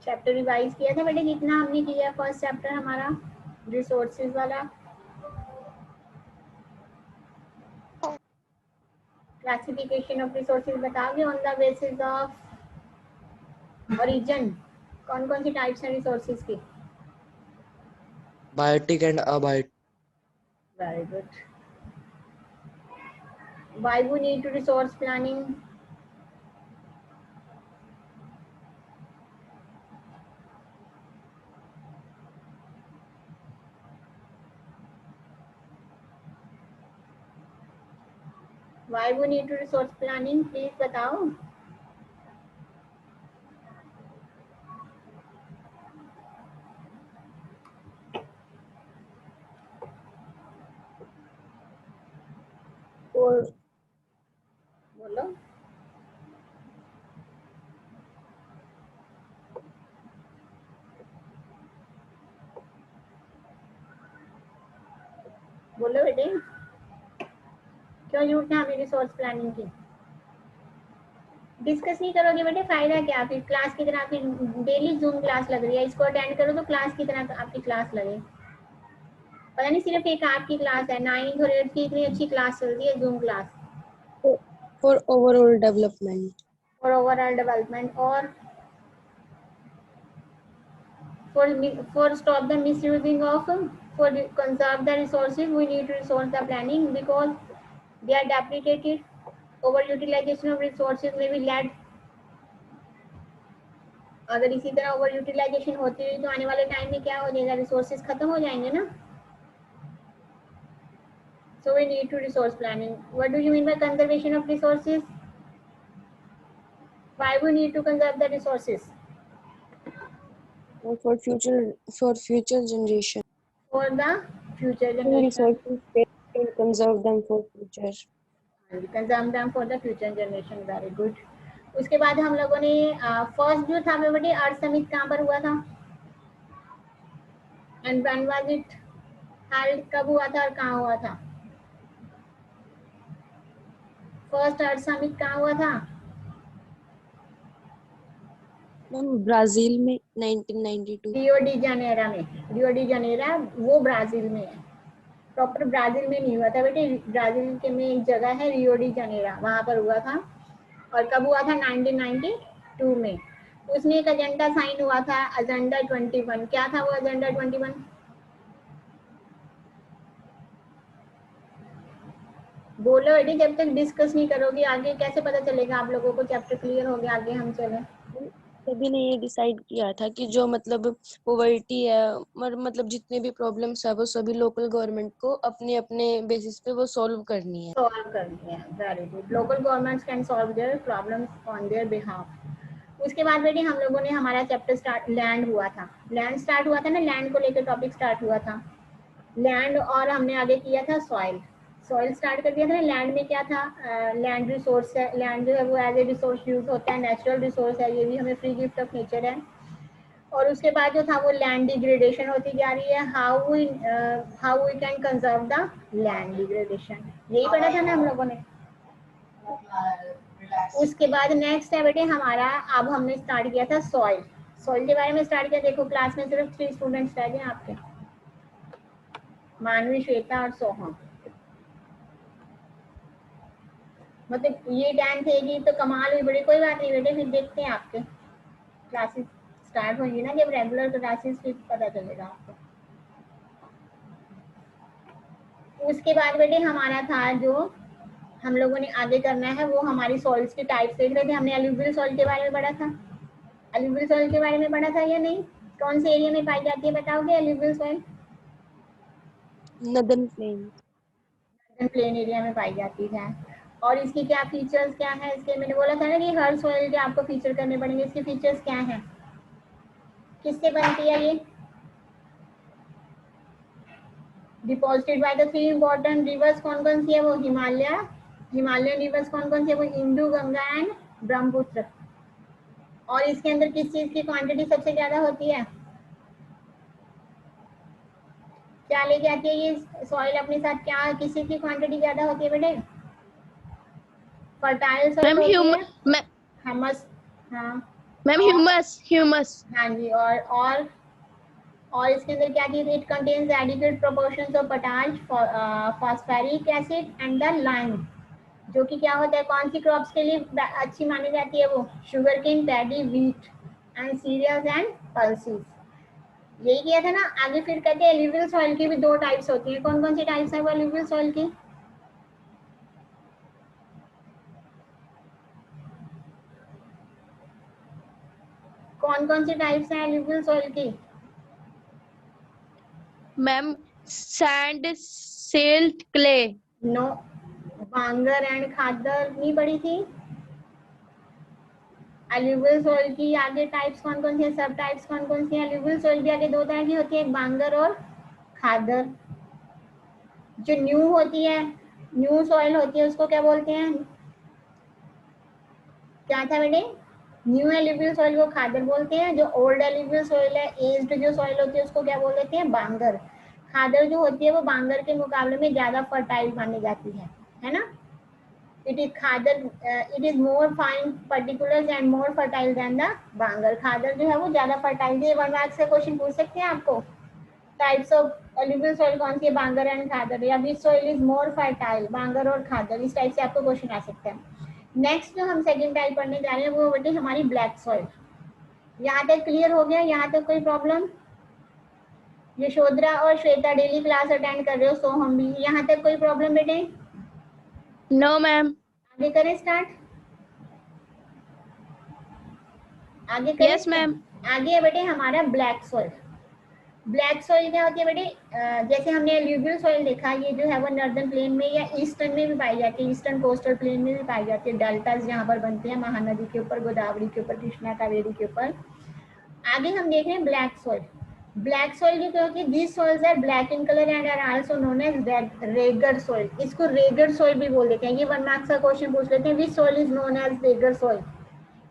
Chapter revise किया था बेटे? कितना हमने किया फर्स्ट चैप्टर हमारा रिसोर्सेज वाला? क्लासिफिकेशन ऑफ रिसोर्सेज बताओगे on the basis of origin. कौन कौन सी टाइप्स हैं रिसोर्सेज की? Biotic and abiotic. Very good. Why we need to resource planning? Why we need to resource planning? Please बताओ। और बोलो। बोलो बेटे, क्यों जरूरत है हमें रिसोर्स प्लानिंग की? डिस्कस नहीं करोगे बेटे, फायदा क्या? फिर क्लास की तरह आपकी डेली जूम क्लास लग रही है, इसको अटेंड करो तो क्लास की तरह आपकी क्लास लगे। पता नहीं सिर्फ एक आपकी क्लास है, 9th और 8th की इतनी अच्छी क्लास चलती है zoom class for overall development. For overall development और for stop the misusing of for conserve the resources we need to resource the planning because they are deprecated. Overutilization of resources may be led। अगर इसी तरह over utilisation होती रही तो आने वाले time में क्या हो जाएगा? रिसोर्सेज खत्म हो जाएंगे ना। So we need to resource planning. What do you mean by conservation of resources? Why we need to conserve the resources? For future generation. For the future generation. Resources they can conserve them for future. Conserve them for the future generation. Very good. उसके बाद हम लोगों ने first जो था बेटे अर्थ summit कहाँ पर हुआ था? And when was it held? कब हुआ था और कहाँ हुआ था? फर्स्ट अर्थ समिट कहाँ हुआ था? ब्राजील में 1992। रियो डी जनेरा में। रियो डी जनेरा वो ब्राजील में है, प्रॉपर ब्राजील में नहीं हुआ था बेटे। ब्राजील के में एक जगह है रियो डी जनेरा, वहां पर हुआ था। और कब हुआ था? 1992 में। उसमें एक एजेंडा साइन हुआ था, एजेंडा 21। क्या था वो एजेंडा 21? बोलो बेटे, जब तक डिस्कस नहीं करोगे आगे कैसे पता चलेगा आप लोगों को चैप्टर क्लियर हो गया, आगे हम चले। सभी ने ये डिसाइड किया था कि जो मतलब पॉवर्टी है मतलब जितने भी प्रॉब्लम्स है वो सभी लोकल गवर्नमेंट को अपने अपने बेसिस पे वो सॉल्व करनी है। सॉल्व करनी है। Very good. Local governments can solve their problems on their behalf. उसके बाद बेटे हम लोगों ने हमारा चैप्टर स्टार्ट लैंड हुआ था। लैंड स्टार्ट हुआ था ना, लैंड को लेकर टॉपिक स्टार्ट हुआ था। लैंड और हमने आगे किया था सॉइल। सॉइल स्टार्ट कर दिया था ना। लैंड में क्या था? लैंड रिसोर्स है। लैंड जो है वो एज ए रिसोर्स यूज होता है, नेचुरल रिसोर्स है, ये भी हमें फ्री गिफ्ट ऑफ नेचर है। और उसके बाद जो था वो लैंड डिग्रेडेशन होती जा रही है। How we can conserve the land degradation, यही पढ़ा था ना हम लोगों ने। उसके बाद नेक्स्ट है बेटे हमारा, अब हमने स्टार्ट किया था सॉइल। सॉइल के बारे में स्टार्ट किया। देखो क्लास में सिर्फ 3 स्टूडेंट्स रह गए आपके, मानवी, श्वेता और सोहम। मतलब ये टाइम थे तो कमाल हुई बड़ी। कोई बात नहीं बेटे, फिर देखते हैं आपके क्लासेस स्टार्ट होंगी ना, जब रेगुलर क्लासेस फिर पता चलेगा आपको। उसके बाद बेटे हमारा था जो हम लोगों ने आगे करना है वो हमारी सॉइल्स की टाइप्स देख रहे थे। हमने एलुवियल सॉइल के बारे में पढ़ा था। एलुवियल सॉइल के बारे में पढ़ा था या नहीं? कौन से एरिया में पाई जाती है बताओगे alluvial soil? Northern plain. Plain area में पाई जाती है। और इसकी क्या फीचर्स क्या है? इसके मैंने बोला था ना कि हर सॉइल के आपको फीचर करने पड़ेंगे। इसके फीचर्स क्या हैं? किससे बनती है ये? Deposited by the 3 important reverse. कौन कौन सी है वो? हिमालयन रिवर्स कौन कौन सी है वो? इंदु, गंगा एंड ब्रह्मपुत्र। और इसके अंदर किस चीज की क्वांटिटी सबसे ज्यादा होती है? क्या लेके आती है ये सॉइल अपने साथ? क्या किसी की क्वांटिटी ज्यादा होती है बेटे? फर्टाइल सॉइल होती है, ह्यूमस। हाँ, मैम ह्यूमस ह्यूमस। हाँ जी, और इसके अंदर क्या चीज, it contains adequate proportions of potash, phosphoric acid and the lime, जो कि क्या होता है, कौन सी क्रॉप्स के लिए अच्छी मानी जाती है, वो sugarcane, paddy, wheat and cereals and pulses. यही किया था ना। आगे फिर कहते हैं एल्यूवियल सॉइल की भी दो टाइप्स होती हैं। कौन कौन सी टाइप्स है वो एल्यूवियल सॉइल की? कौन कौन सी टाइप्स हैं एल्यूवियल सॉइल की? Ma'am sand, silt, clay. No, bangar and khadar नहीं पड़ी थी? एल्यूवियल सॉइल की आगे टाइप्स कौन कौन सी है, सब टाइप्स कौन कौन सी है? एल्यूवियल सॉइल की आगे दो तरह की होती है, एक बांगर और खादर। जो न्यू होती है, न्यू सॉइल होती है, उसको क्या बोलते हैं? क्या था बेटे? न्यू एल्यूवियल सॉइल को खादर बोलते हैं। जो ओल्ड एल्यूवियल सॉइल है, एज्ड जो सॉइल होती है, उसको क्या बोल देते हैं? बांगर। खादर जो होती है वो बांगर के मुकाबले में ज्यादा फर्टाइल मानी जाती है ना? it is khadar it is more fine particulars and more fertile than the बांगर। खादर जो है वो ज्यादा फर्टाइल है। 1 मार्क्स से क्वेश्चन पूछ सकते हैं आपको। टाइप्स ऑफ एल्यूवियल सॉइल कौन सी है, बांगर एंड खादर, या which soil is more fertile, bangar और खादर। इस टाइप से आपको क्वेश्चन आ सकता है। नेक्स्ट जो हम सेकंड टाइप पढ़ने जा रहे हैं वो बेटे हमारी ब्लैक सॉइल। यहाँ तक क्लियर हो गया? यहाँ तक कोई प्रॉब्लम? यशोधरा और श्वेता डेली क्लास अटेंड कर रहे हो, सो हम भी। यहाँ तक कोई प्रॉब्लम बेटे? No ma'am. आगे करें स्टार्ट? आगे करें? Yes ma'am. आगे है बेटे हमारा ब्लैक सॉइल। ब्लैक सॉइल क्या होती है बेटे? जैसे हमने एल्यूवियल सॉइल देखा, ये जो है वो नॉर्दर्न प्लेन में या ईस्टर्न में भी पाई जाती है, ईस्टर्न कोस्टल प्लेन में भी पाई जाती है। डेल्टास जहाँ पर बनते हैं, महानदी के ऊपर, गोदावरी के ऊपर, कृष्णा कावेरी के ऊपर। आगे हम देख रहे हैं ब्लैक सॉइल। ब्लैक सॉइल जो होती है, this soils are black in colour and are also known as regur soil. इसको रेगर सॉइल भी बोल देते हैं। ये 1 मार्क्स का क्वेश्चन पूछ लेते हैं, which soil is known as regur soil.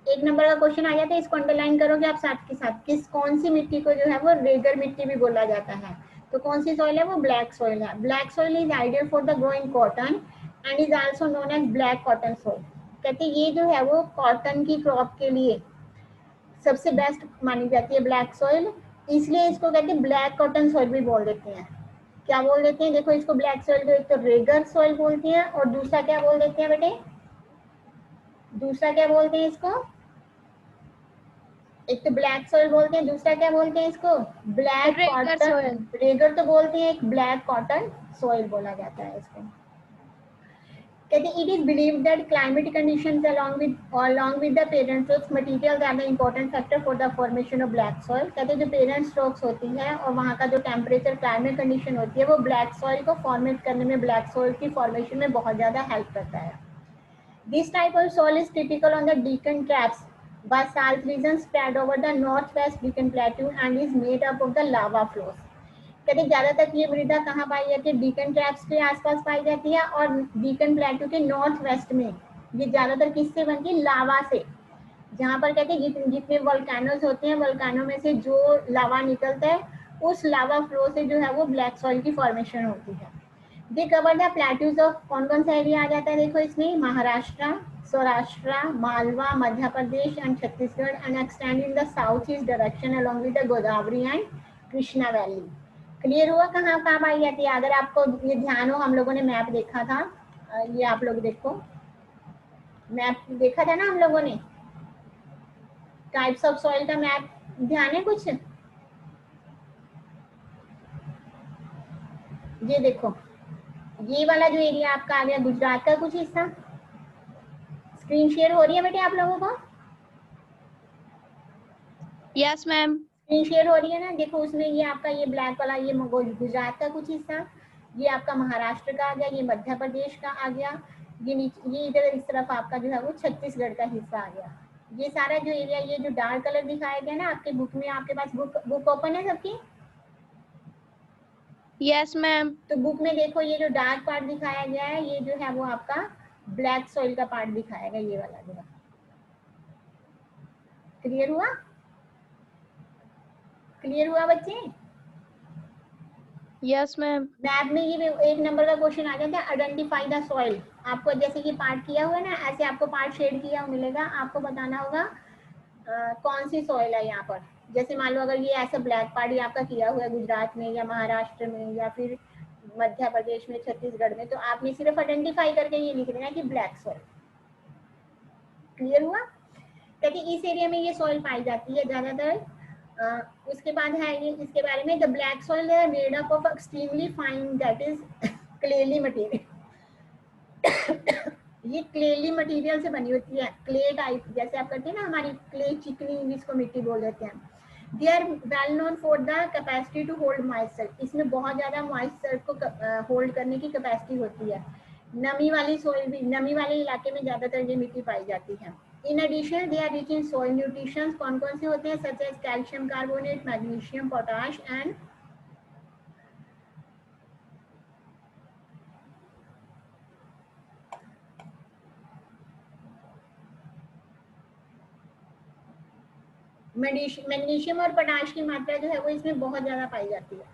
1 number का क्वेश्चन आ जाता है, इसको अंडरलाइन करोगे आप साथ के साथ। किस कौन सी मिट्टी को जो है वो रेगर मिट्टी भी बोला जाता है? तो कौन सी सॉइल है वो? ब्लैक सॉइल है। Black soil is ideal for the growing cotton and is also known as black cotton soil. कहते हैं ये जो है वो कॉटन की क्रॉप के लिए सबसे बेस्ट मानी जाती है ब्लैक सॉइल, इसलिए इसको कहते हैं ब्लैक कॉटन सॉइल भी बोल देते हैं। क्या बोल देते हैं? देखो इसको ब्लैक सॉइल को एक तो रेगर सॉइल बोलते हैं और दूसरा क्या बोल देते हैं बेटे? दूसरा क्या बोलते हैं इसको? एक तो ब्लैक सॉइल बोलते हैं, दूसरा क्या बोलते हैं इसको? Black Regar cotton. Soil. Regar तो बोलते हैं, एक ब्लैक कॉटन सॉइल बोला जाता है इसको। कहते हैं it is believe that climatic conditions along with the parent strokes materials are the important factor for the formation of black soil। कहते हैं जो पेरेंट स्ट्रोक्स होती है और वहाँ का जो टेम्परेचर क्लाइमेट कंडीशन होती है वो ब्लैक सॉइल को फॉर्मेट करने में, ब्लैक सॉइल की फॉर्मेशन में बहुत ज्यादा हेल्प करता है। This type of soil is typical on the Deccan Traps, basalt region spread over the northwest Deccan Plateau and is made up of the lava flows। कहते हैं ज्यादातर ये मृदा कहाँ पाई जाती है? डीकन ट्रैप्स के आसपास पाई जाती है और डीकन प्लेटू के नॉर्थ वेस्ट में। ये ज्यादातर किससे बनती है? लावा से। जहाँ पर कहते हैं जितने वोल्केनोज होते हैं, वोल्केनो में से जो लावा निकलता है, उस लावा फ्लो से जो है वो ब्लैक सॉइल की फॉर्मेशन होती है। They cover the plateaus of, कौन कौन सा एरिया आ जाता है देखो इसमें? Maharashtra, Saurashtra, Malwa, Madhya Pradesh and Chhattisgarh and extend in the south east direction along with the Godavari and Krishna valley. Clear हुआ कहाँ कहाँ पाई जाती है? अगर आपको ये ध्यान हो, हम लोगों ने मैप देखा था, ये आप लोग देखो, मैप देखा था ना हम लोगों ने, टाइप्स ऑफ सॉइल का मैप ध्यान है कुछ? ये देखो, ये वाला जो एरिया आपका आ गया गुजरात का कुछ हिस्सा। स्क्रीन शेयर हो रही है बेटे आप लोगों को? Yes ma'am. स्क्रीन शेयर हो रही है ना? देखो उसमें ये आपका ये ब्लैक वाला, ये गुजरात का कुछ हिस्सा, ये आपका महाराष्ट्र का आ गया, ये मध्य प्रदेश का आ गया, ये इधर इस तरफ आपका जो है वो छत्तीसगढ़ का हिस्सा आ गया। ये सारा जो एरिया, ये जो डार्क कलर दिखाया गया ना आपके बुक में, आपके पास बुक ओपन है सबकी? Yes ma'am. तो बुक में देखो ये जो डार्क पार्ट दिखाया गया है, ये जो है वो आपका ब्लैक सॉइल का पार्ट दिखाया गया, ये वाला जो है। क्लियर हुआ? क्लियर हुआ बच्चे? Yes ma'am. मैप में ये 1 नंबर का क्वेश्चन आ जाता है, आइडेंटिफाई द सॉइल। आपको जैसे कि पार्ट किया हुआ है ना, ऐसे आपको पार्ट शेड किया मिलेगा, आपको बताना होगा कौन सी सॉइल है यहाँ पर। जैसे मान लो अगर ये ऐसा ब्लैक पार्ट आपका किया हुआ है गुजरात में या महाराष्ट्र में या फिर मध्य प्रदेश में, छत्तीसगढ़ में, तो आपने सिर्फ आइडेंटिफाई करके ये लिख देना कि ब्लैक सॉइल। क्लियर हुआ? क्योंकि इस एरिया में ये सॉइल पाई जाती है ज्यादातर। उसके बाद है ये इसके बारे में, the black soil made up of extremely fine that is clayey material. ये क्लेली मटेरियल से बनी होती है, क्ले टाइप, जैसे आप करते हैं ना हमारी क्ले चिकनी, जिसको मिट्टी बोल देते हैं। They are well known for the capacity to hold moisture. इसमें बहुत ज्यादा मॉइस्चर को होल्ड करने की कैपेसिटी होती है। नमी वाली सॉइल भी, नमी वाले इलाके में ज्यादातर ये मिट्टी पाई जाती है। In addition they are rich in soil nutrition. कौन कौन से होते हैं? Such as calcium carbonate, magnesium, potash and magnesium और पोटाश की मात्रा जो है वो इसमें बहुत ज्यादा पाई जाती है।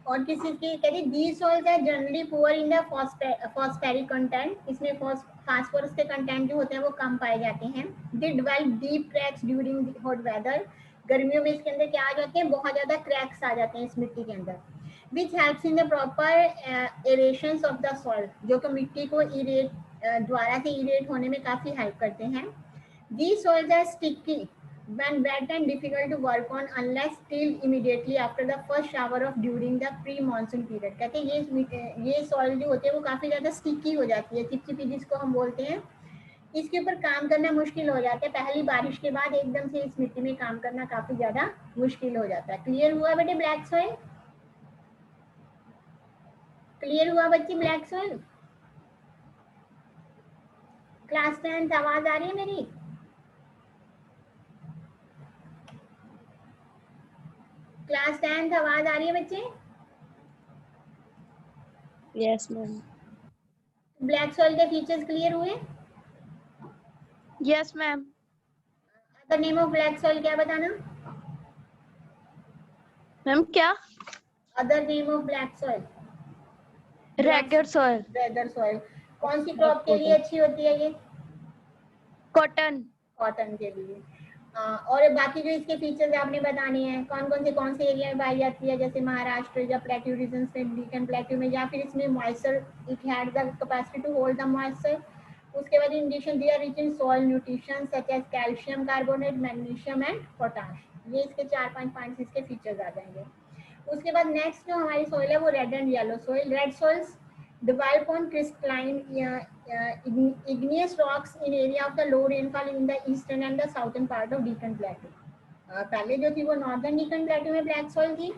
और किसी की कहते हैं these soils are generally poor in the phosphoric content। इसमें फास्फोरस के कंटेंट जो होते हैं वो कम पाए जाते हैं। they develop deep cracks during hot weather। गर्मियों में इसके अंदर क्या आ जाते हैं? बहुत ज्यादा क्रैक्स आ जाते हैं इस मिट्टी के अंदर। which helps in the proper aerations of the soil। जो कि मिट्टी को द्वारा से इरेट होने में काफी हेल्प करते हैं। these soils are sticky when wet and difficult to work on unless tilled immediately after the first shower of during the pre monsoon period। कहते हैं ये सॉइल जो होती है वो काफी ज्यादा स्टिकी हो जाती है, चिपचिपी जिसको हम बोलते हैं। इसके ऊपर काम करना मुश्किल हो जाता है। पहली बारिश के बाद एकदम से इस मिट्टी में काम करना काफी ज्यादा मुश्किल हो जाता है। क्लियर हुआ बेटे ब्लैक सॉइल? क्लियर हुआ बच्ची ब्लैक सॉइल? क्लास 10 आवाज आ रही है मेरी? क्लास 10 आवाज आ रही है बच्चे? Yes ma'am. ब्लैक सॉइल के फीचर्स क्लियर हुए? Yes ma'am. The name of black soil क्या बताना? मैम क्या? Other name of black soil? Regur soil. Regur soil. कौन सी क्रॉप के लिए अच्छी होती है ये? कॉटन। कॉटन के लिए। और बाकी जो इसके फीचर्स आपने बताने हैं, कौन से एरिया में पाई जाती है? जैसे महाराष्ट्र या प्लेट्यू रीजन में, डीकन प्लेट्यू में, या फिर इसमें moisture, it had the capacity to hold the moisture. उसके बाद in addition they are rich in soil nutrition such as calcium carbonate, magnesium and potash. ये इसके 4-5 पॉइंट्स इसके फीचर्स आ जाएंगे। उसके बाद नेक्स्ट जो हमारी सॉइल है वो red and yellow soil. Red soils develop on crystalline igneous rocks in area of the low rainfall in the eastern and the southern part of Deccan Plateau। पहले जो थी वो नॉर्दर्न Deccan Plateau में black soil थी,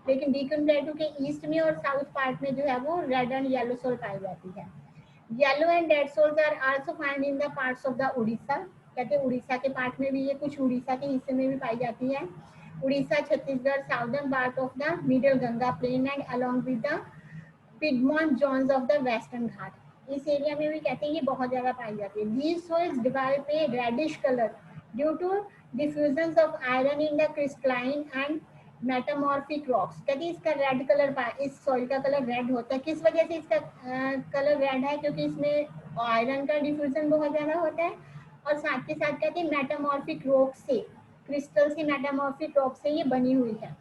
लेकिन Deccan Plateau के east में और साउथ पार्ट में जो है वो रेड एंड येलो सॉइल पाई जाती है। Yellow and red soils are also found in the parts of the Orissa. कहते हैं उड़ीसा के पार्ट में भी ये, कुछ उड़ीसा के हिस्से में भी पाई जाती है। Orissa, Chhattisgarh, southern part of the middle Ganga plain and along with the piedmont zones of the Western Ghat. इस एरिया में भी कहते हैं ये बहुत ज्यादा पाई जाती है। These soils develop a reddish color due to diffusions of iron in the crystalline and metamorphic rocks। कहते हैं इसका रेड कलर, इस सॉइल का कलर रेड होता है। किस वजह से इसका कलर रेड है? क्योंकि इसमें आयरन का डिफ्यूजन बहुत ज्यादा होता है, और साथ के साथ कहते हैं मेटामॉर्फिक रॉक से, क्रिस्टल से, मेटामॉर्फिक रॉक से ये बनी हुई है।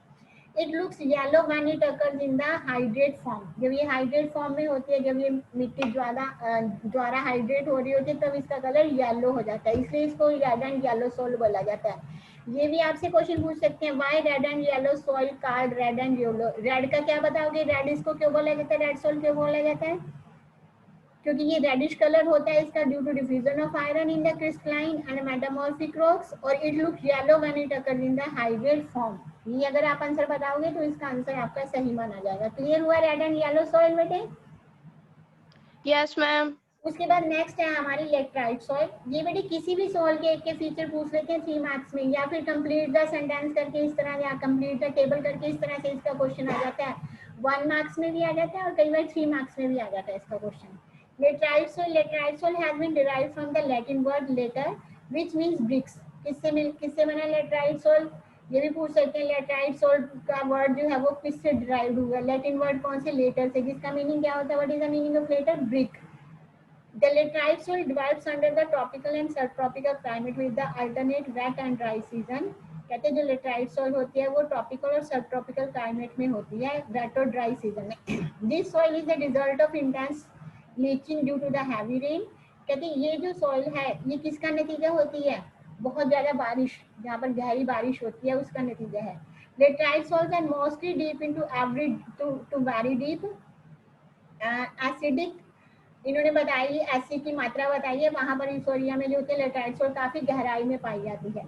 It looks yellow when it occurs in the hydrate form। जब ये हाइड्रेट फॉर्म में होती है, जब ये मिट्टी द्वारा हाइड्रेट हो रही होती है, तब इसका कलर येलो हो जाता है, इसलिए इसको रेड एंड येलो सॉइल बोला जाता है। ये भी आपसे क्वेश्चन पूछ सकते हैं, why red and yellow soil called red and yellow. Red का क्या बताओगे? रेड इसको क्यों बोला जाता है? रेड सॉइल क्यों बोला जाता है? क्योंकि ये रेडिश कलर होता है इसका due to diffusion of iron in the crystalline and metamorphic rocks, और it looks yellow when it occurs in the hydrate form. ये अगर आप आंसर बताओगे तो इसका आंसर आपका सही माना जाएगा। क्लियर हुआ रेड एंड येलो सॉइल बेटे? Yes ma'am. उसके बाद नेक्स्ट है हमारी लेटराइट सॉइल। ये बेटे किसी भी सॉइल के एक के फीचर पूछ लेते हैं 3 मार्क्स में, या फिर कंप्लीट द सेंटेंस करके इस तरह, या कंप्लीट द टेबल करके इस तरह से इसका क्वेश्चन आ जाता है। 1 मार्क्स में भी आ जाता है और कई बार 3 मार्क्स में भी आ जाता है इसका question. Laterite soil has been derived from the Latin word later which means bricks. किससे बना लेटराइट सोल? ये भी पूछ सकते हैं लेटराइट सोल का वर्ड जो है वो किससे डिराइव्ड हुआ? लैटिन वर्ड कौन से? लेटर से, जिसका मीनिंग क्या होता है? What is the meaning of later? Brick. The laterite soil develops under the tropical and subtropical climate with the alternate wet and dry season। कहते हैं जो लेटराइट सॉइल होती है वो ट्रॉपिकल और सब ट्रॉपिकल क्लाइमेट में होती है, वेट और ड्राई सीजन में। This soil is the result of intense leaching due to the heavy rain. कहते हैं ये जो सॉइल है ये किसका नतीजा होती है? बहुत ज्यादा बारिश, जहाँ पर गहरी बारिश होती है उसका नतीजा है। Laterite soils are mostly deep into average to very deep acidic. इन्होंने बताई एसिड की मात्रा बताई है, वहां पर इस एरिया में जो होते हैं लेटराइट सॉइल काफी गहराई में पाई जाती है।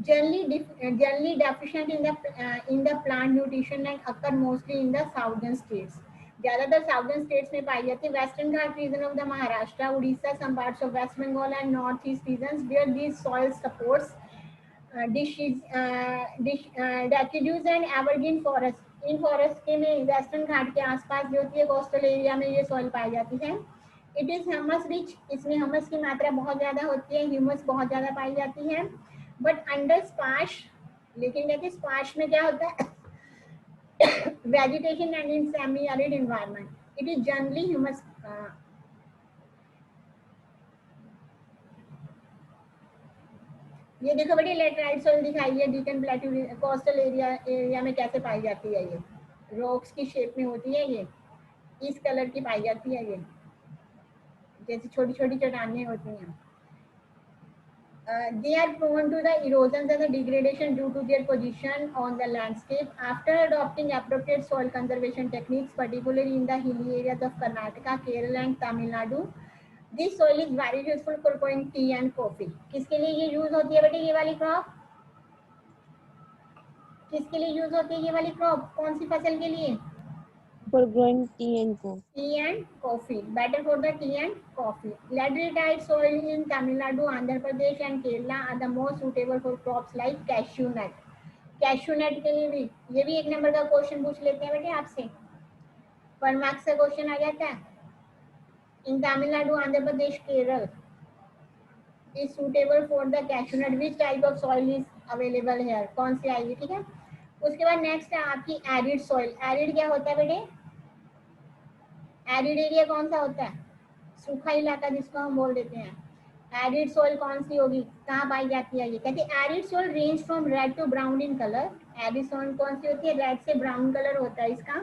Generally deficient in the plant nutrition and occur mostly in the southern states. ज्यादातर साउदर्न स्टेट्स में पाई जाती है। Western Ghat region of the Maharashtra, Orissa, some parts of West Bengal and north east regions where these soil supports deciduous and evergreen forest. इन forest के में western घाट के आसपास जो होती है कोस्टल एरिया में ये सॉइल पाई जाती है। इट इज ह्यूमस रिच, इसमें ह्यूमस की मात्रा बहुत ज्यादा होती है, ह्यूमस बहुत ज्यादा पाई जाती है। बट अंडर स्पाश, लेकिन देखिए स्पाश में क्या होता है? Vegetation and in semi arid environment it is generally humus. ये देखो बेटे लेटराइट सॉइल दिखाई है डीकन प्लेट्यू कोस्टल एरिया में कैसे पाई जाती है। ये रॉक्स की शेप में होती है, ये इस कलर की पाई जाती है, ये जैसे छोटी छोटी चट्टानें होती हैं। They are prone to the erosion and the degradation due to their position on the landscape. After adopting appropriate soil conservation techniques, particularly in the hilly areas of Karnataka, Kerala and Tamil Nadu, this soil is very useful for growing tea and coffee. किसके लिए ये use होती है बेटे? ये वाली crop किसके लिए यूज होती है? ये वाली क्रॉप कौन सी फसल के लिए? For growing tea and coffee. Tea and coffee, better for the tea and coffee. Laterite soil in Tamil Nadu, Andhra Pradesh and Kerala are the most suitable for crops like cashew nut. Cashew nut के लिए भी ये भी 1 number का question पूछ लेते हैं बेटे आपसे, 1 मार्क्स का क्वेश्चन आ जाता है। इन Tamil Nadu, Andhra Pradesh, Kerala is suitable for the cashew nut. Which type of soil is available here? कौन सी आएगी? ठीक है। उसके बाद नेक्स्ट है आपकी एरिड सॉइल। एरिड क्या होता है बेटे? एरिड एरिया कौन सा होता है? सूखा इलाका जिसको हम बोल देते हैं। एरिड सॉइल कौन सी होगी? कहाँ पाई जाती है? ये कहते हैं arid soil range from red to brown in colour. Arid soil कौन सी होती है? रेड से ब्राउन कलर होता है इसका।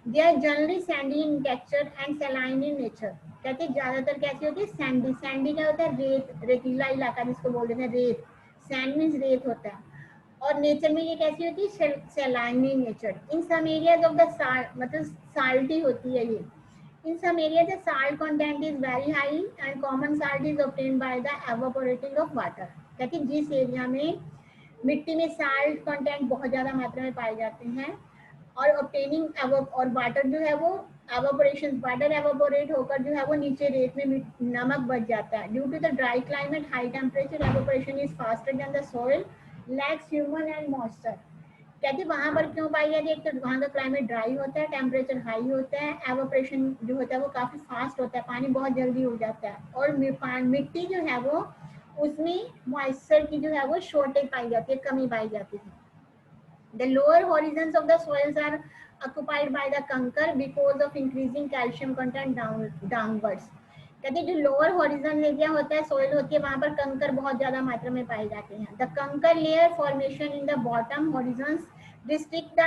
They are generally sandy in texture and saline in nature. कहते हैं ज्यादातर कैसी होती है? सैंडी। सैंडी क्या होता है? रेत, रेतीला इलाका जिसको बोल देते हैं रेत। सैंड मीन्स रेत होता है। और नेचर में ये कैसी होती है? Saline in nature. In some areas of the मतलब साल्टी होती है ये। In some areas, the salt content is very high and common salt is obtained by the evaporating of water. कहते हैं जिस एरिया में मिट्टी में साल्ट कंटेंट बहुत ज्यादा मात्रा में पाए जाते हैं और ऑब्टेनिंग और वाटर जो है वो एवापोरेशन, वाटर एवापोरेट होकर जो है वो नीचे रेत में नमक बच जाता है। Due to the dry climate, high temperature, evaporation is faster than the soil, lacks human and moisture. कहते हैं वहां पर क्यों पाई जाती है? एक तो वहां का क्लाइमेट ड्राई होता है, टेम्परेचर हाई होता है, एवापोरेशन जो होता है वो काफी फास्ट होता है, पानी बहुत जल्दी हो जाता है, और मिट्टी जो है वो उसमें मॉइस्चर की जो है वो शॉर्टेज पाई जाती है, कमी पाई जाती है। The lower horizons of the soils are occupied by the conker because of increasing calcium content downwards। कहते हैं जो लोअर हॉरिजन एरिया होता है, सॉइल होती है, वहां पर कंकर बहुत ज्यादा मात्रा में पाए जाते हैं। The kankar layer formation in the bottom horizons restrict the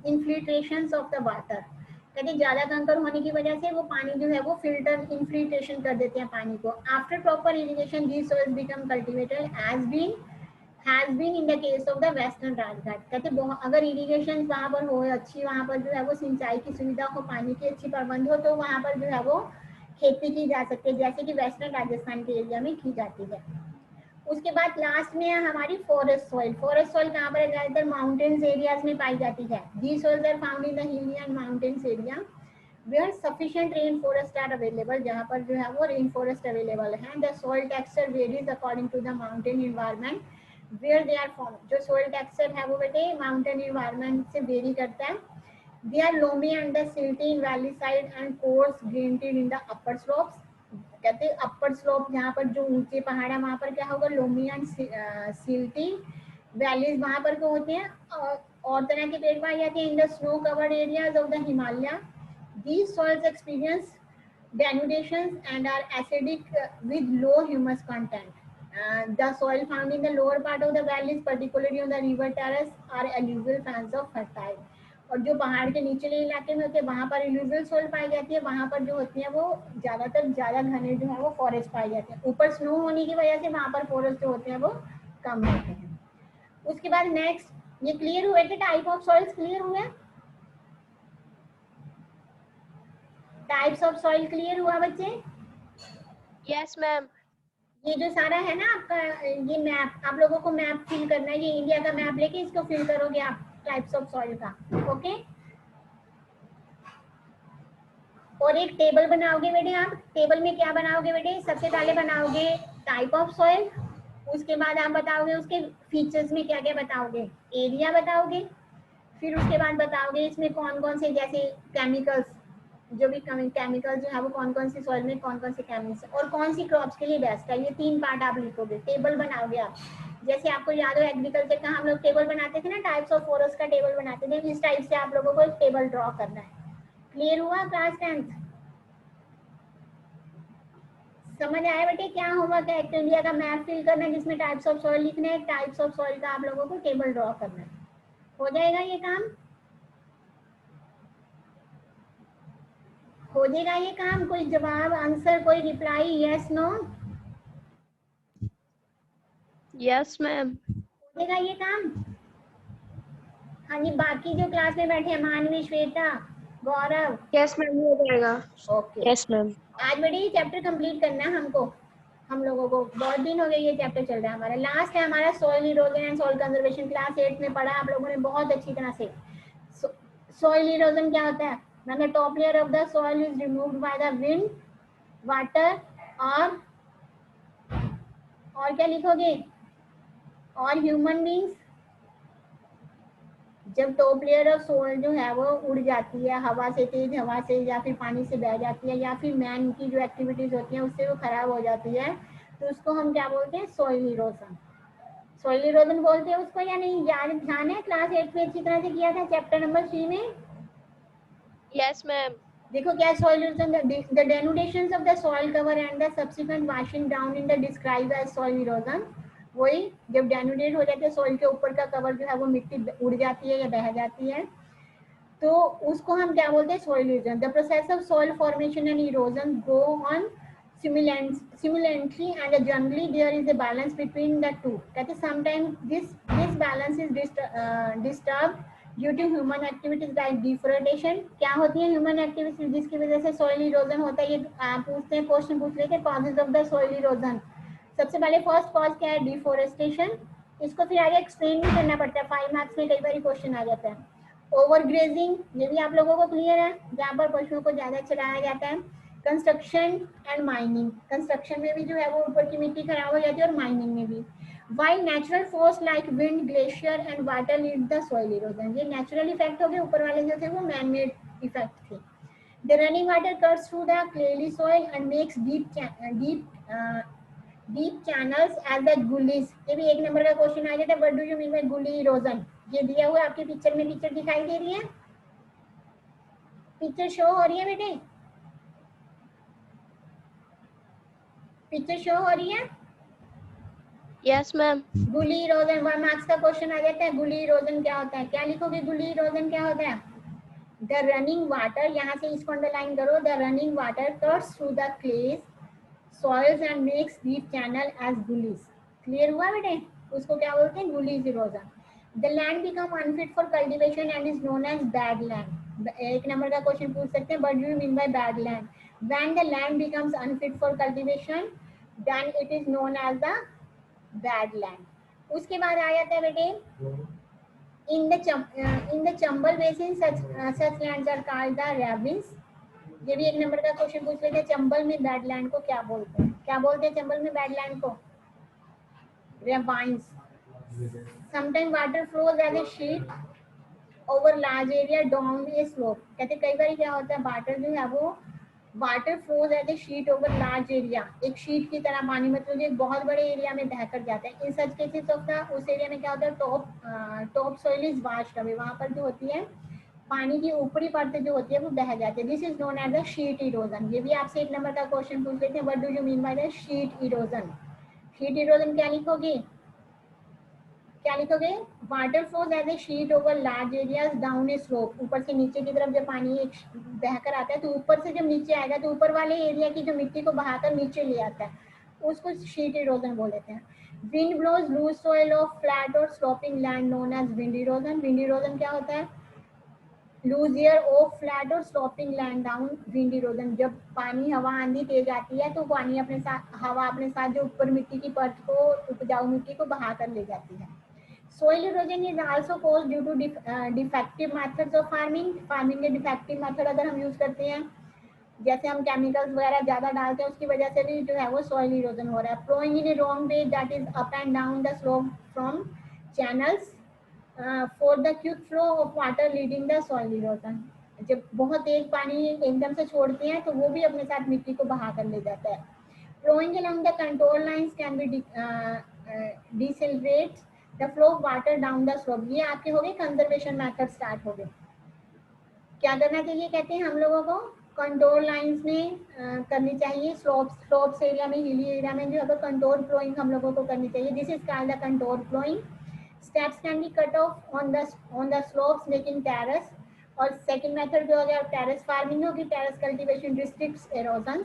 infiltrations of the water. कहते हैं ज्यादा कंकर होने की वजह से वो पानी जो है वो फिल्टर इन्फिल्ट्रेशन कर देते हैं पानी को। After proper irrigation these soils become cultivated has been in the case of the western Rajghat. कहते अगर इरिगेशन वहाँ पर हो अच्छी, वहाँ पर जो है वो सिंचाई की सुविधा हो, पानी की अच्छी प्रबंध हो, तो वहाँ पर जो है वो खेती की जा सकती है, जैसे कि वेस्टर्न राजस्थान के एरिया में की जाती है। उसके बाद लास्ट में है हमारी फॉरेस्ट सॉइल। फॉरेस्ट सॉइल कहाँ पर है? ज़्यादातर माउंटेन्स एरियाज में पाई जाती है। These soils are found in the hilly and mountains area where sufficient rain forest are available, जहाँ पर जो है वो रेन फॉरेस्ट अवेलेबल है। The soil texture varies according to the mountain environment where they are form. जो soil texture है वो बेटे माउंटेन इन्वायरमेंट से वेरी करता है। They are loamy and the silty in valley side and coarse grained in the upper slopes. कहते हैं अपर slope जहाँ पर जो ऊंचे पहाड़ है वहाँ पर क्या होगा? Loamy and silty. वैलीज वहाँ पर को होते हैं और तरह के पेड़ पाए जाते हैं in the snow covered areas of the Himalaya. These soils experience denudations and are acidic with low humus content. The soil found in the lower part of the valleys, particularly on the river terrace, are alluvial fans of fertile. और जो पहाड़ के निचले इलाके में होते हैं वहाँ पर एलुवियल सोइल पाई जाती है, वहाँ पर जो होती है वो ज़्यादातर ज़्यादा घने जो है वो फॉरेस्ट पाए जाते हैं। ऊपर स्नो होने की वजह से वहाँ पर फॉरेस्ट जो होते हैं वो कम होते हैं। उसके बाद नेक्स्ट ये क्लियर हुए थे टाइप ऑफ सॉइल्स क्लियर हुए? टाइप्स ऑफ सॉइल क्लियर हुआ बच्चे? Yes, ma'am. ये जो सारा है ना आपका ये मैप, आप लोगों को मैप फिल करना है। ये इंडिया का मैप लेके इसको फिल करोगे आप टाइप्स ऑफ सॉइल का, ओके। और एक टेबल बनाओगे बेटे आप। टेबल में क्या बनाओगे बेटे? सबसे पहले बनाओगे टाइप ऑफ सॉइल, उसके बाद आप बताओगे उसके फीचर्स में क्या क्या बताओगे, एरिया बताओगे, फिर उसके बाद बताओगे इसमें कौन कौन से जैसे केमिकल्स, जो भी केमिकल जो है वो कौन कौन सी सॉइल में कौन कौन से केमिकल्स और कौन सी क्रॉप्स के लिए बेस्ट है। ये 3 पार्ट आप लिखोगे, टेबल बनाओगे आप। जैसे आपको याद हो एग्रीकल्चर का हम लोग टेबल बनाते थे ना, टाइप्स ऑफ फॉरेस्ट का टेबल बनाते थे, इस टाइप से आप लोगों को एक टेबल ड्रॉ करना है। क्लियर हुआ क्लास 10th? समझ आया बेटे क्या होमवर्क है? एक्ट इंडिया का मैप फिल करना है जिसमें टाइप्स ऑफ सॉइल लिखने हैं, टाइप्स ऑफ सॉइल का आप लोगों को टेबल ड्रॉ करना है। हो जाएगा ये काम? हो जाएगा ये काम? कोई जवाब, आंसर, कोई reply, yes no? Yes, ma'am. हो जाएगा ये काम? हाँ जी, बाकी जो क्लास में बैठे हैं मानवी, श्वेता, गौरव। Yes, ma'am. हो जाएगा। Okay yes ma'am. आज बेटे ये चैप्टर कंप्लीट करना है हमको, हम लोगों को। बहुत दिन हो गए ये चैप्टर चल रहा है हमारा। लास्ट है हमारा soil erosion and soil conservation. Class 8 में पढ़ा आप लोगों ने बहुत अच्छी तरह से। सॉइल इरोजन क्या होता है? When the top layer of the soil is removed by the wind, water और क्या लिखोगे? और ह्यूमन बींग्स। जब टॉप लेयर ऑफ सोइल जो है वो उड़ जाती है हवा से, तेज हवा से, या फिर पानी से बह जाती है, या फिर मैन की जो एक्टिविटीज होती हैं उससे वो खराब हो जाती है, तो उसको हम क्या बोलते हैं? Soil erosion. सॉइल इरोजन बोलते हैं उसको या नहीं? याद ध्यान है? क्लास 8 में अच्छी तरह से किया था चैप्टर नंबर 3 में। Yes, ma'am. देखो क्या soil erosion, the denudations of the soil cover and the subsequent washing down in the described as soil erosion। वही जब डेनुडेट हो जाते हैं सॉइल के ऊपर का कवर जो है वो मिट्टी उड़ जाती है या बह जाती है, तो उसको हम क्या बोलते हैं? Soil erosion. The process of soil formation and erosion go on simultaneously and generally there is a balance between the two। कहते हैं sometimes this balance is disturbed due to human activities like deforestation. क्या होती है human activities जिसकी वजह से soil erosion होता है? ये पूछते हैं, क्वेश्चन पूछ लेते हैं causes of the soil erosion. सबसे पहले फर्स्ट कॉज क्या है? डिफोरेस्टेशन। इसको फिर आगे एक्सप्लेन भी करना पड़ता है, 5 मार्क्स में कई बार क्वेश्चन आ जाता है। ओवर ग्रेजिंग, ये भी आप लोगों को क्लियर है, जहाँ पर पशुओं को ज्यादा चलाया जाता है। कंस्ट्रक्शन एंड माइनिंग, कंस्ट्रक्शन में भी जो है वो ऊपर की मिट्टी खराब हो जाती है और माइनिंग में भी। While natural force like wind, glacier and water lead the soil erosion। ये नेचुरल इफेक्ट हो गए, ऊपर वाले जो थे वो मैन मेड इफेक्ट थे। The running water cuts through the clayey soil and makes deep channels as the gullies। ये भी 1 नंबर का क्वेश्चन आ जाता है, what do you mean by gully erosion? ये दिया हुआ आपकी पिक्चर में, पिक्चर दिखाई दे रही है? पिक्चर शो हो रही है बेटे? पिक्चर शो हो रही है? Yes, ma'am. गुली इरोजन 1 मार्क्स का क्वेश्चन आ जाता है। गुली इरोजन क्या होता है? क्या लिखोगे? गुली इरोजन क्या होता है? द रनिंग वाटर, यहाँ से इसको अंडरलाइन करो, the running water cuts through the clayey soils and makes deep channel as gullies. Clear हुआ बेटे? उसको क्या बोलते हैं? Gullies erosion. The land become unfit for cultivation and is known as bad land. 1 number का question पूछ सकते हैं, what do you mean by bad land? When the land becomes unfit for cultivation, then it is known as the bad land. उसके बाद आ जाता है बेटे in the Chambal basin such lands are called the ravines. ये भी एक number का question पूछ लेते हैं, चंबल में बैडलैंड को क्या बोलते हैं? क्या बोलते हैं चंबल में बैडलैंड को? ravines. Sometimes water flows as a sheet over large area down a slope. कहते कई बार क्या होता है, वाटर जो है वो water flows as a sheet over large area, एक शीट की तरह पानी मतलब एक बहुत बड़े एरिया में बहकर जाता है. इन सच केसेस ऑफ द उस एरिया में क्या होता है, top soil is washed away, वहां पर जो होती है पानी की ऊपरी परत जो होती है वो बह जाती है. This is known as the sheet erosion. ये भी आपसे एक नंबर का क्वेश्चन पूछ लेते हैं, what do you mean by the sheet erosion? Sheet erosion क्या लिखोगे, क्या लिखोगे? Water flows as a sheet over large areas down a slope. ऊपर से नीचे की तरफ जब पानी एक बहकर आता है तो ऊपर से जब नीचे आएगा तो ऊपर वाले एरिया की जो मिट्टी को बहाकर नीचे ले आता है, उसको शीट इरोजन बोल देते हैं. Wind blows loose soil of flat और sloping land known as wind erosion. Wind erosion क्या होता है? लूज एयर ऑफ फ्लैट और sloping land down. Wind erosion जब पानी हवा आंधी तेज आती है तो पानी अपने साथ हवा अपने साथ जो ऊपर मिट्टी की परत को उपजाऊ मिट्टी को बहाकर ले जाती है. Soil erosion is also caused due to defective methods of farming. Farming के डिफेक्टिव मेथड अगर हम यूज करते हैं, जैसे हम केमिकल्स वगैरह ज्यादा डालते हैं, उसकी वजह से भी जो है वो सॉइल इरोजन हो रहा है. Flowing in a wrong way that is up and down the slope from channels for the quick flow of water leading the soil erosion. जब बहुत तेज पानी एकदम से छोड़ते हैं तो वो भी अपने साथ मिट्टी को बहा कर ले जाता है. Flowing along the control lines can be decelerate the flow of water down the slope. ये आपके हो गए कंजर्वेशन मेथड स्टार्ट हो गए. क्या करना चाहिए कहते हैं हम लोगों को? कंट्रोल लाइंस में करनी चाहिए. स्लोप्स एरिया में, हिली एरिया में जो है कंट्रोल फ्लोइंग हम लोगों को करनी चाहिए. This is called the control flowing. Steps can be cut off on the slopes making terrace. और सेकंड मेथड जो हो गया टेरेस फार्मिंग होगी. Terrace cultivation restricts erosion.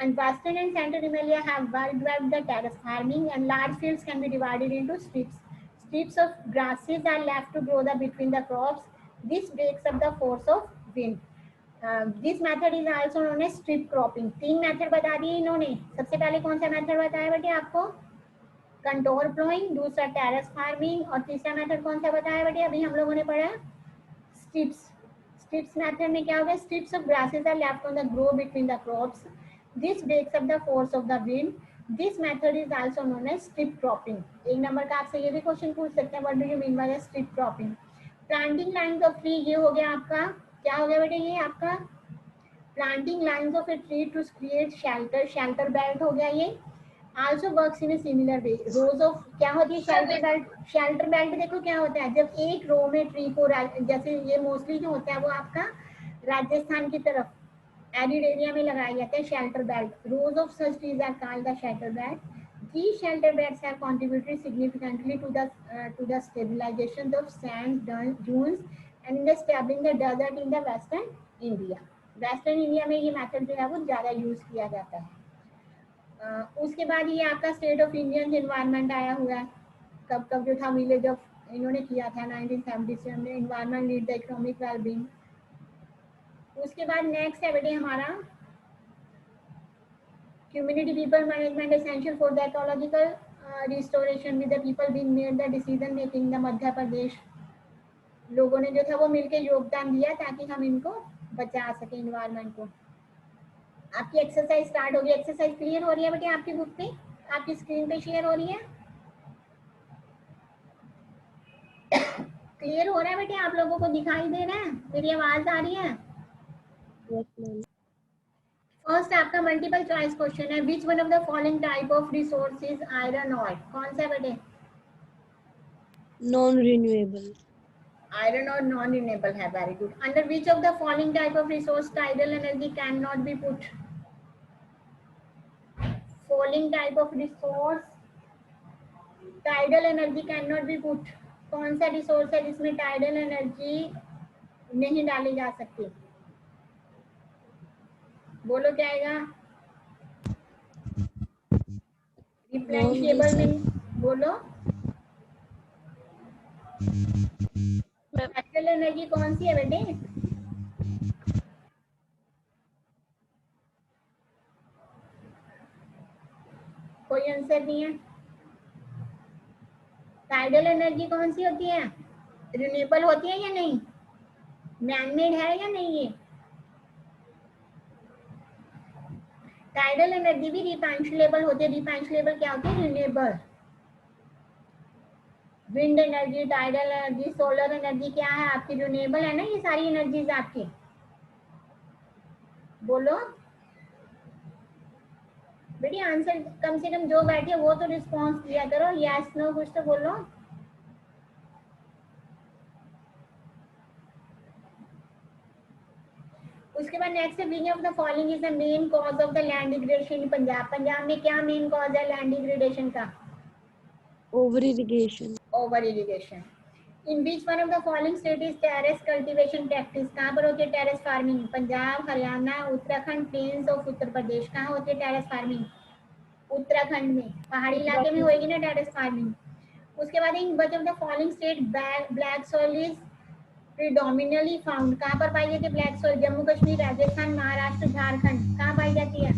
And western and central Himalaya have well developed the terrace farming, and large fields can be divided into strips. Strips of grasses are left to grow between the crops. This breaks up the force of wind. This method is also known as strip cropping. तीन method बता दिए इन्होंने. सबसे पहले कौन सा method बताया बेटे आपको? Contour flowing. दूसरा टेरेस फार्मिंग. और तीसरा मेथड कौन सा बताया बेटे अभी हम लोगों ने पढ़ा? स्ट्रिप्स. स्ट्रिप्स मेथड में क्या होगा? Strips of grasses are left on the grow between the crops. This breaks up the force of the wind. This method is also known as strip cropping. एक नंबर का आपसे ये भी question पूछ सकते हैं, what do you mean by strip cropping? Planting lines of tree, ये हो गया आपका, क्या हो गया बेटे ये आपका? Planting lines of a tree to create shelter belt हो गया ये. Also works in a similar way. Rows of क्या होती है shelter belt? Shelter belt देखो क्या होता है, जब एक रो में ट्री को, जैसे ये मोस्टली जो होता है वो आपका राजस्थान की तरफ एरिड एरिया में लगाया जाता है shelter belt. Rows of such trees are called the shelter belt. These shelter beds have contributed significantly to the stabilization of sand dunes and in establishing the desert in the western India. Western India में ये method जो है वो ज़्यादा use किया जाता है. उसके बाद ये आपका स्टेट ऑफ इंडियन एनवायरनमेंट आया हुआ है. कब जो था विलेज ऑफ इन्होंने किया था 1977 में. Environment lead the economic wellbeing. उसके बाद नेक्स्ट है बेटे हमारा community people management essential for the ecological restoration with the people being made the decision making. The Madhya Pradesh लोगों ने जो था वो मिलकर योगदान दिया ताकि हम इनको बचा सके एनवायरनमेंट को. आपकी एक्सरसाइज स्टार्ट होगी. एक्सरसाइज क्लियर हो रही है बेटे आपकी बुक पे, आपकी स्क्रीन पे शेयर हो रही है? क्लियर हो रहा है बेटे? आप लोगों को दिखाई दे रहा है? मेरी आवाज आ रही है? फर्स्ट आपका मल्टीपल चॉइस क्वेश्चन है. Which one of the following type of resource is iron or? कौन सा बेटे? Non renewable. आयरन और नॉन रिन्यूएबल है. Very good. Under which of the following type of resource tidal energy can not be put? Following type of resource tidal energy can not be put. कौन सा resource है जिसमें tidal energy नहीं डाली जा सकती? बोलो क्या आएगा? रिप्लेनिशेबल में बोलो. टाइडल एनर्जी कौन सी है बेटे? कोई आंसर नहीं है। टाइडल एनर्जी कौन सी होती है? रिन्यूएबल होती है या नहीं? मैनमेड है या नहीं? ये टाइडल एनर्जी भी रिपेंशलेबल होती है। रिपेंशलेबल क्या होती है? Renewable. Wind energy, tidal energy, solar energy क्या है आपकी? रिन्यूएबल है ना ये सारी एनर्जीज आपकी। बोलो बेटी, आंसर कम से कम जो बैठे वो तो रिस्पॉन्स दिया करो, यस नो कुछ तो बोलो। उसके बाद नेक्स्ट है which of the following is the main cause of the land degradation in Punjab. Punjab में क्या मेन कॉज है लैंड डिग्रेडेशन का? Over irrigation. Over irrigation. In which one of the following state is terrace cultivation practice. कहाँ पर होती है terrace farming? Punjab, Haryana, Uttarakhand, plains of Uttar Pradesh. कहाँ होती है टेरेस फार्मिंग? उत्तराखंड में। पहाड़ी इलाके में होगी ना टेरेस फार्मिंग। उसके बाद इन बच of the following state black soil is predominantly found. कहाँ पर पाई जाती है ब्लैक सॉइल? जम्मू कश्मीर, राजस्थान, महाराष्ट्र, झारखंड। कहाँ पाई जाती है?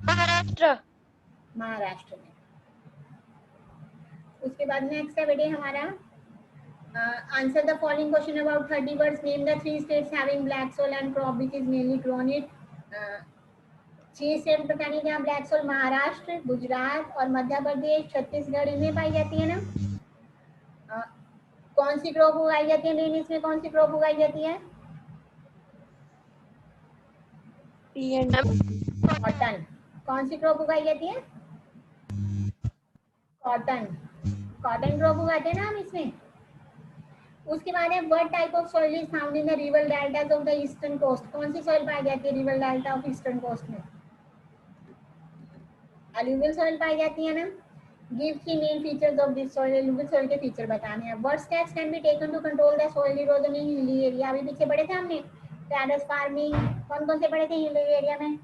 महाराष्ट्र। महाराष्ट्र में। उसके बाद नेक्स्ट है बेटे हमारा answer the following question about 30 words. Name the 3 states having black soil and crop which is mainly grown it. 6 state बताने जहाँ ब्लैक सोल? महाराष्ट्र, गुजरात और मध्य प्रदेश, छत्तीसगढ़, इनमें पाई जाती है ना। कौन सी क्रॉप उगाई जाती है मेन? इसमें कौन सी क्रॉप उगाई जाती है? कॉटन। कौन सी क्रॉप उगाई जाती है? कॉटन। कॉटन क्रॉप उगाते हैं ना हम इसमें। उसके बाद है what type of soil is found in the river deltas of the eastern coast. कौन सी सॉइल पाई जाती है river delta of eastern coast में? अलुवियल सॉइल पाई जाती है ना। Give three main features of this soil. Alluvial soil के फीचर बताने हैं। What steps can be taken to control the soil erosion in hilly area. अभी पीछे पढ़े थे हमने टेरेस फार्मिंग। कौन कौन से पढ़े थे हिली एरिया में?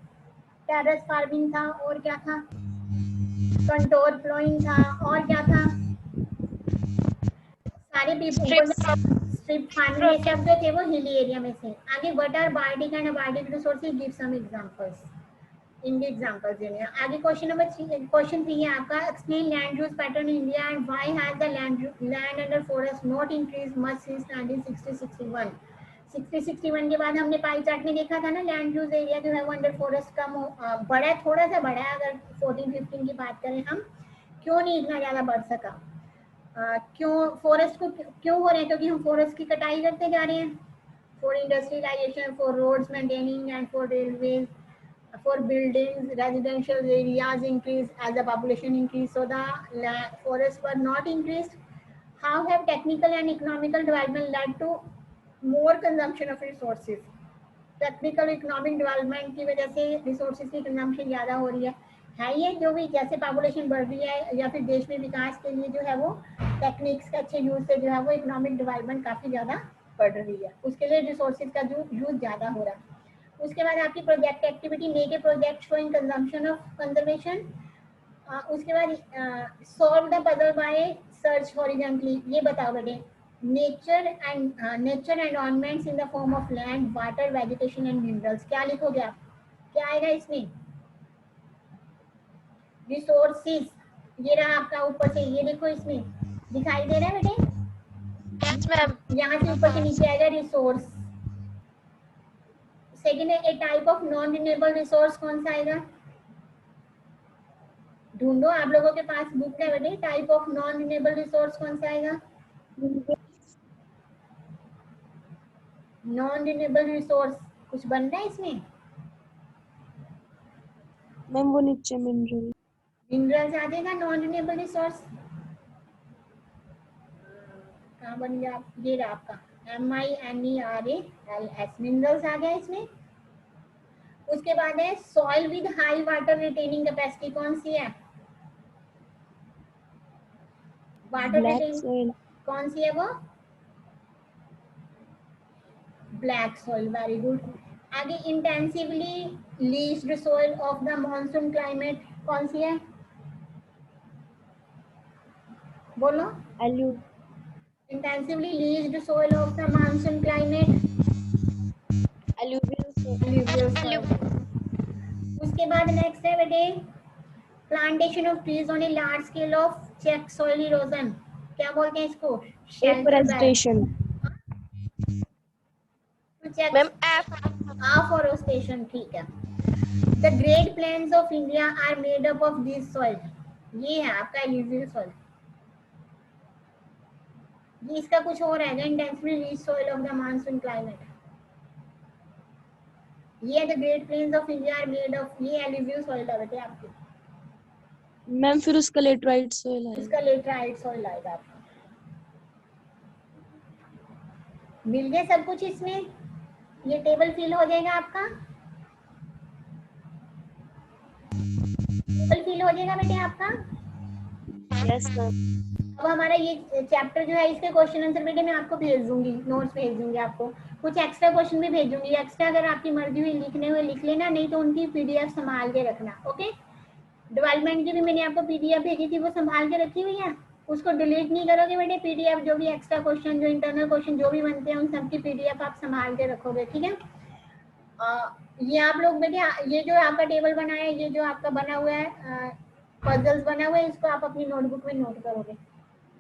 टेरेस फार्मिंग था और क्या था? कंट्रोल फ्लोइंग था और क्या था? सारे पीपल स्ट्रिप फार्मिंग ये सब जो थे वो हिली एरिया में थे। आगे what are biotic and abiotic resources. Give some examples. इनके एग्जांपल्स देने हैं। आगे क्वेश्चन नंबर 3 क्वेश्चन 3 है आपका explain land use pattern in India and why has the land under forest not increase much since 1960-61। 60-61 के बाद हमने पाई चार्ट में देखा था ना लैंड यूज एरिया जो है वो अंडर फॉरेस्ट कम बढ़ा है, थोड़ा सा बढ़ा है। अगर 14-15 की बात करें हम, क्यों नहीं इतना ज्यादा बढ़ सका? क्यों फॉरेस्ट को क्यों हो रहे हैं? क्योंकि हम फॉरेस्ट की कटाई करते जा रहे हैं for industrialisation, for roads maintaining and for railways, for buildings, residential areas increase as the population increase, so the forests were not increased. How have technical and economical development led to more consumption of resources? Technical economic development की वजह से resources की consumption ज़्यादा हो रही है ये जो भी जैसे पॉपुलेशन बढ़ रही है या फिर देश में विकास के लिए जो है वो टेक्निक्स के अच्छे यूज से जो है वो इकोनॉमिक डेवलपमेंट काफ़ी ज़्यादा बढ़ रही है, उसके लिए रिसोर्सेज का यूज ज़्यादा हो रहा है। उसके बाद आपकी project activity make a project showing consumption of conservation. उसके बाद solve the puzzle by search horizontally. ये बताओ बेटे nature and environments in the form of land, water, vegetation and minerals. क्या लिखोगे आप? क्या आएगा इसमें? रिसोर्सेज। ये रहा आपका ऊपर से, ये देखो इसमें दिखाई दे रहा है बेटे? Yes ma'am. यहाँ से ऊपर से नीचे आएगा रिसोर्स। सेकेंड है a type of non renewable resource. कौन सा आएगा? ढूंढो, आप लोगों के पास बुक है बेटे। Type of non renewable resource कौन सा आएगा? नॉन रिन्यूएबल रिसोर्स कुछ बन रहा है इसमें? मैम वो नीचे मिनरल्स आ जाएगा नॉन रिन्यूएबल रिसोर्स। कहाँ बन गया? ये रहा आपका MINERALS मिनरल्स आ गया इसमें। उसके बाद है soil with high water retaining capacity. कौन सी है? वाटर रिटेनिंग कौन सी है वो? Black soil. Very good. आगे intensively leached soil of the monsoon climate कौन सी है? बोलो। Intensively leached soil of the monsoon climate alluvial soil. उसके बाद नेक्स्ट है बेटे plantation of trees on a large scale of check soil erosion, क्या बोलते हैं इसको? Afforestation. Check ma'am F. afforestation, ठीक है। The great plains of India are made up of this soil, ये है आपका एल्यूवियल सॉइल। ये इसका कुछ और है, intensively rich soil of the monsoon climate. ये the great plains of India are made of, ये एल्यूवियल सॉइल है बेटे आपकी। मैम फिर उसका लेटराइट सॉइल है। इसका लेटराइट सॉइल आएगा आपका। मिल गया सब कुछ इसमें, ये टेबल फिल हो जाएगा आपका, टेबल फिल हो जाएगा बेटे आपका। Yes ma'am. अब हमारा ये चैप्टर जो है इसके क्वेश्चन आंसर बेटे मैं आपको भेज दूंगी, नोट्स भेज दूंगी आपको, कुछ एक्स्ट्रा क्वेश्चन भी भेजूंगी। एक्स्ट्रा अगर आपकी मर्जी हुई लिखने हुए लिख लेना, नहीं तो उनकी पीडीएफ संभाल के रखना। ओके, डेवलपमेंट की भी मैंने आपको पीडीएफ भेजी थी, वो संभाल के रखी हुई है, उसको डिलीट नहीं करोगे बेटे। पीडीएफ जो भी एक्स्ट्रा क्वेश्चन, जो इंटरनल क्वेश्चन जो भी बनते हैं, उन सबकी पीडीएफ आप संभाल के रखोगे, ठीक है। ये आप लोग बेटे, ये जो आपका टेबल बना है, ये जो आपका बना हुआ है पजल्स बना हुआ है, इसको आप अपनी नोटबुक में नोट करोगे,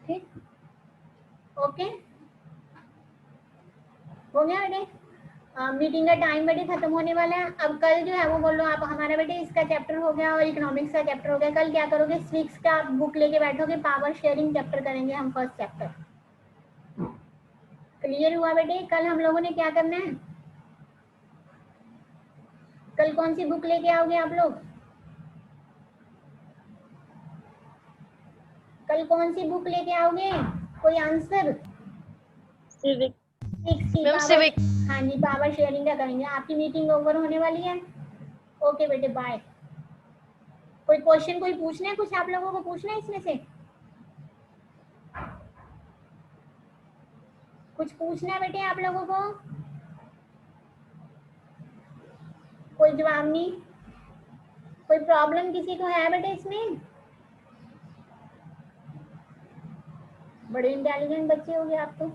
ठीक। ओके, हो गया बेटे। मीटिंग का टाइम बेटे खत्म होने वाला है। अब कल जो है वो बोलो आप, हमारा बेटे इसका चैप्टर हो गया और इकोनॉमिक्स का चैप्टर हो गया। कल क्या करोगे, स्विक्स का बुक लेके बैठोगे, पावर शेयरिंग चैप्टर करेंगे हम, फर्स्ट चैप्टर। क्लियर हुआ बेटे? कल हम लोगों ने क्या करना है, कल कौन सी बुक लेके आओगे आप लोग? कल कौन सी बुक लेके आओगे? कोई आंसर? सिविक। Ma'am civic. हाँ जी, पावर शेयरिंग का करेंगे। आपकी मीटिंग ओवर होने वाली है। ओके बेटे, बाय। कोई क्वेश्चन कोई पूछना है, कुछ आप लोगों को पूछना है इसमें से? कुछ पूछना है बेटे आप लोगों को? कोई जवाब नहीं? कोई प्रॉब्लम किसी को है बेटे इसमें? बड़े इंटेलिजेंट बच्चे हो गए आप तो।